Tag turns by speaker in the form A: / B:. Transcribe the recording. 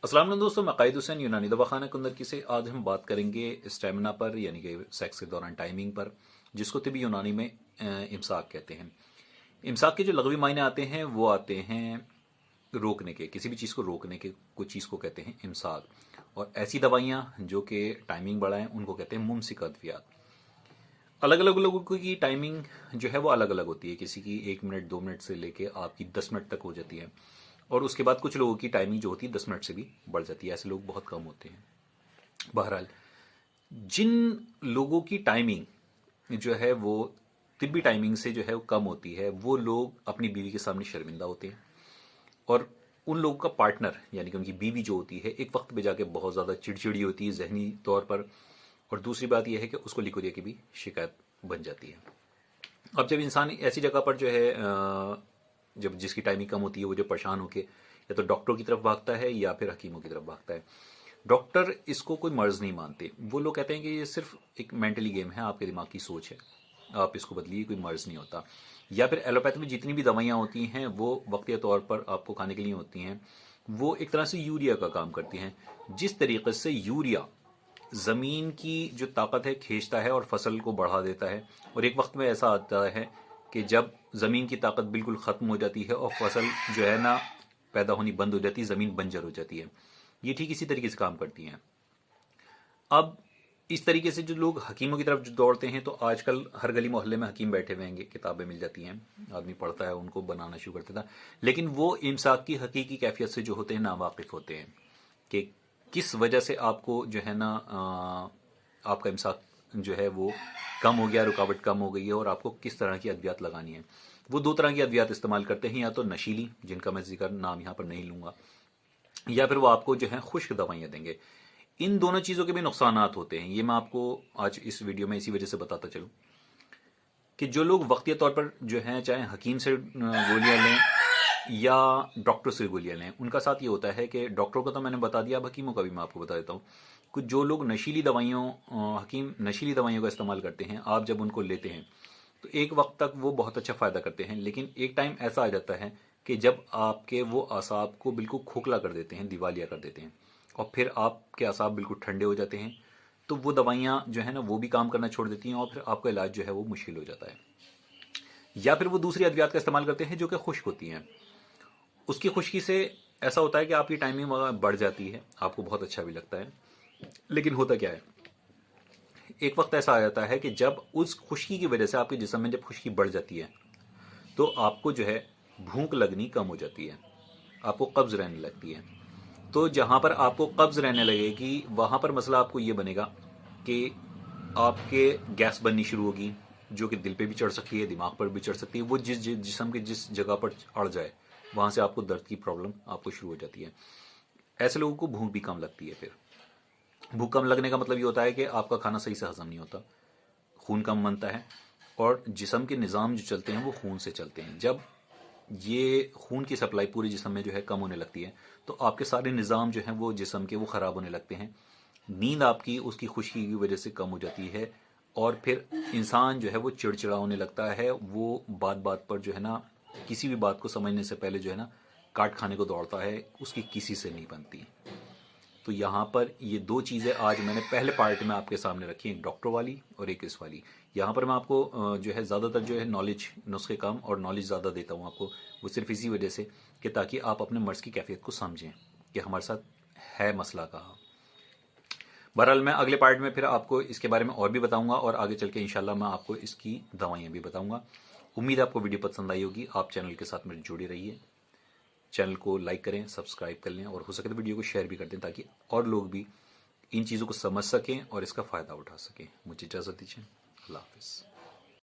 A: अस्सलाम वालेकुम दोस्तों, मैं कायद हुसैन यूनानी दवाखाना कुंदरकी से। आज हम बात करेंगे स्टेमिना पर, यानी कि सेक्स के दौरान टाइमिंग पर, जिसको तिबी यूनानी में इमसाक कहते हैं। इमसाक के जो लग़वी मायने आते हैं वो आते हैं रोकने के, किसी भी चीज़ को रोकने के, कुछ चीज़ को कहते हैं इमसाक। और ऐसी दवाइयाँ जो कि टाइमिंग बढ़ाएं उनको कहते हैं मुमसिक अद्वियात। अलग अलग लोगों की टाइमिंग जो है वो अलग अलग होती है। किसी की 1 मिनट 2 मिनट से लेके आपकी 10 मिनट तक हो जाती है, और उसके बाद कुछ लोगों की टाइमिंग जो होती है 10 मिनट से भी बढ़ जाती है। ऐसे लोग बहुत कम होते हैं। बहरहाल, जिन लोगों की टाइमिंग जो है वो तिब्बी टाइमिंग से जो है वो कम होती है, वो लोग अपनी बीवी के सामने शर्मिंदा होते हैं। और उन लोगों का पार्टनर यानी कि उनकी बीवी जो होती है एक वक्त पे जाके बहुत ज़्यादा चिड़चिड़ी होती है जहनी तौर पर। और दूसरी बात यह है कि उसको लिकोरिया की भी शिकायत बन जाती है। अब जब इंसान ऐसी जगह पर जो है जब जिसकी टाइमिंग कम होती है, वो जो परेशान होके या तो डॉक्टरों की तरफ भागता है या फिर हकीमों की तरफ भागता है। डॉक्टर इसको कोई मर्ज नहीं मानते। वो लोग कहते हैं कि ये सिर्फ एक मेंटली गेम है, आपके दिमाग की सोच है, आप इसको बदलिए, कोई मर्ज नहीं होता। या फिर एलोपैथी में जितनी भी दवाइयाँ होती हैं वो वक्तीय तौर पर आपको खाने के लिए होती हैं। वो एक तरह से यूरिया का काम करती हैं। जिस तरीके से यूरिया ज़मीन की जो ताकत है खींचता है और फसल को बढ़ा देता है, और एक वक्त में ऐसा आता है कि जब ज़मीन की ताकत बिल्कुल ख़त्म हो जाती है और फसल जो है ना पैदा होनी बंद हो जाती है, ज़मीन बंजर हो जाती है। ये ठीक इसी तरीके से काम करती हैं। अब इस तरीके से जो लोग हकीमों की तरफ जो दौड़ते हैं, तो आजकल हर गली मोहल्ले में हकीम बैठे हुए हैं, किताबें मिल जाती हैं, आदमी पढ़ता है, उनको बनाना शुरू कर देता है। लेकिन वो इमसाक की हकीकी कैफियत से जो होते हैं नावाकिफ़ होते हैं कि किस वजह से आपको जो है ना आपका इमसाक जो है वो कम हो गया, रुकावट कम हो गई है, और आपको किस तरह की अद्वियात लगानी है। वो दो तरह की अद्वियात इस्तेमाल करते हैं, या तो नशीली, जिनका मैं जिक्र नाम यहाँ पर नहीं लूँगा, या फिर वो आपको जो है खुश्क दवाइयाँ देंगे। इन दोनों चीज़ों के भी नुकसानात होते हैं। ये मैं आपको आज इस वीडियो में इसी वजह से बताता चलूँ कि जो लोग वक्तीय तौर पर जो हैं चाहे हकीम से गोलियाँ लें या डॉक्टर से गोलियाँ लें, उनका साथ ये होता है कि डॉक्टरों का तो मैंने बता दिया, अब हकीमों का भी मैं आपको बता देता हूँ। कुछ जो लोग नशीली दवाइयों हकीम नशीली दवाइयों का इस्तेमाल करते हैं, आप जब उनको लेते हैं तो एक वक्त तक वो बहुत अच्छा फ़ायदा करते हैं, लेकिन एक टाइम ऐसा आ जाता है कि जब आपके वो असाब को बिल्कुल खोखला कर देते हैं, दिवालिया कर देते हैं, और फिर आपके असाब बिल्कुल ठंडे हो जाते हैं। तो वो दवाइयाँ जो है ना वो भी काम करना छोड़ देती हैं, और फिर आपका इलाज जो है वो मुश्किल हो जाता है। या फिर वो दूसरी अद्वियात का इस्तेमाल करते हैं जो कि खुश्क होती हैं। उसकी खुश्की से ऐसा होता है कि आपकी टाइमिंग बढ़ जाती है, आपको बहुत अच्छा भी लगता है। लेकिन होता क्या है, एक वक्त ऐसा आ जाता है कि जब उस खुश्की की वजह से आपके जिस्म में जब खुश्की बढ़ जाती है, तो आपको जो है भूख लगनी कम हो जाती है, आपको कब्ज़ रहने लगती है। तो जहाँ पर आपको कब्ज़ रहने लगेगी, वहाँ पर मसला आपको ये बनेगा कि आपके गैस बननी शुरू होगी, जो कि दिल पे भी चढ़ सकती है, दिमाग पर भी चढ़ सकती है। वो जिस्म के जिस जगह पर अड़ जाए, वहाँ से आपको दर्द की प्रॉब्लम आपको शुरू हो जाती है। ऐसे लोगों को भूख भी कम लगती है। फिर भूख कम लगने का मतलब ये होता है कि आपका खाना सही से हजम नहीं होता, खून कम बनता है, और जिस्म के निज़ाम जो चलते हैं वो खून से चलते हैं। जब ये खून की सप्लाई पूरे जिस्म में जो है कम होने लगती है, तो आपके सारे निज़ाम जो हैं वो जिस्म के वो ख़राब होने लगते हैं। नींद आपकी उसकी खुशी की वजह से कम हो जाती है, और फिर इंसान जो है वो चिड़चिड़ा होने लगता है। वो बात बात पर जो है ना किसी भी बात को समझने से पहले जो है ना काट खाने को दौड़ता है, उसकी किसी से नहीं बनती। तो यहाँ पर ये दो चीज़ें आज मैंने पहले पार्ट में आपके सामने रखी, एक डॉक्टर वाली और एक इस वाली। यहाँ पर मैं आपको जो है ज़्यादातर जो है नॉलेज, नुस्खे कम और नॉलेज ज़्यादा देता हूँ आपको, वो सिर्फ इसी वजह से कि ताकि आप अपने मर्ज़ की कैफियत को समझें कि हमारे साथ है मसला कहाँ। बहरहाल, मैं अगले पार्ट में फिर आपको इसके बारे में और भी बताऊंगा, और आगे चल के इंशाल्लाह मैं आपको इसकी दवाइयाँ भी बताऊंगा। उम्मीद है आपको वीडियो पसंद आई होगी। आप चैनल के साथ मेरे जुड़े रहिए, चैनल को लाइक करें, सब्सक्राइब कर लें, और हो सके तो वीडियो को शेयर भी कर दें ताकि और लोग भी इन चीज़ों को समझ सकें और इसका फ़ायदा उठा सकें। मुझे इजाज़त दीजिए। अल्लाह हाफ़िज़।